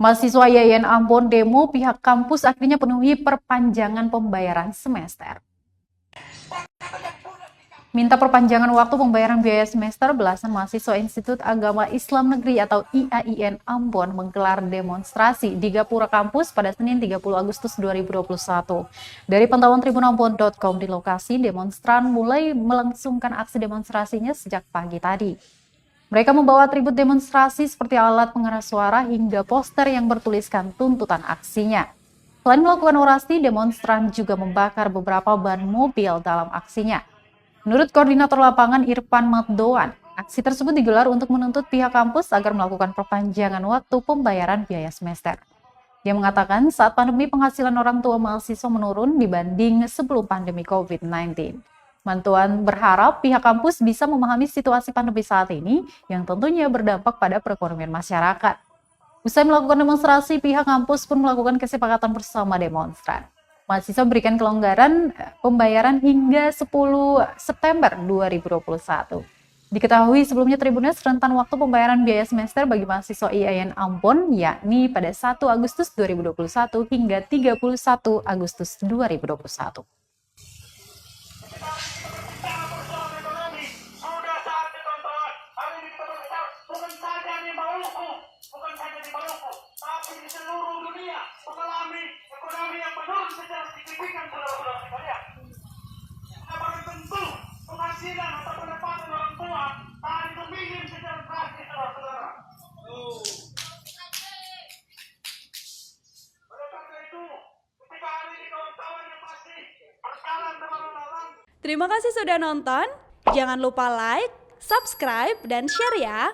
Mahasiswa IAIN Ambon demo, pihak kampus akhirnya penuhi perpanjangan pembayaran semester. Minta perpanjangan waktu pembayaran biaya semester, belasan mahasiswa Institut Agama Islam Negeri atau IAIN Ambon menggelar demonstrasi di Gapura kampus pada Senin 30 Agustus 2021. Dari pantauan tribunambon.com, di lokasi demonstran mulai melangsungkan aksi demonstrasinya sejak pagi tadi. Mereka membawa atribut demonstrasi seperti alat pengeras suara hingga poster yang bertuliskan tuntutan aksinya. Selain melakukan orasi, demonstran juga membakar beberapa ban mobil dalam aksinya. Menurut Koordinator Lapangan Irfan Matdoan, aksi tersebut digelar untuk menuntut pihak kampus agar melakukan perpanjangan waktu pembayaran biaya semester. Dia mengatakan saat pandemi penghasilan orang tua mahasiswa menurun dibanding sebelum pandemi COVID-19. Matdoan berharap pihak kampus bisa memahami situasi pandemi saat ini yang tentunya berdampak pada perekonomian masyarakat. Usai melakukan demonstrasi, pihak kampus pun melakukan kesepakatan bersama demonstran. Mahasiswa berikan kelonggaran pembayaran hingga 10 September 2021. Diketahui sebelumnya Tribunnews rentan waktu pembayaran biaya semester bagi mahasiswa IAIN Ambon yakni pada 1 Agustus 2021 hingga 31 Agustus 2021. Bukan saja di Maluku, tapi di seluruh dunia mengalami ekonomi yang menurun secara signifikan, saudara-saudara sekalian. Apakah tentu penghasilan atau pendapatan orang tua tadi itu minim secara drastis, saudara-saudara. Oleh karena itu, ketika hari ini kawan-kawan yang masih berjalan dengan malam. Terima kasih sudah nonton. Jangan lupa like, subscribe, dan share ya.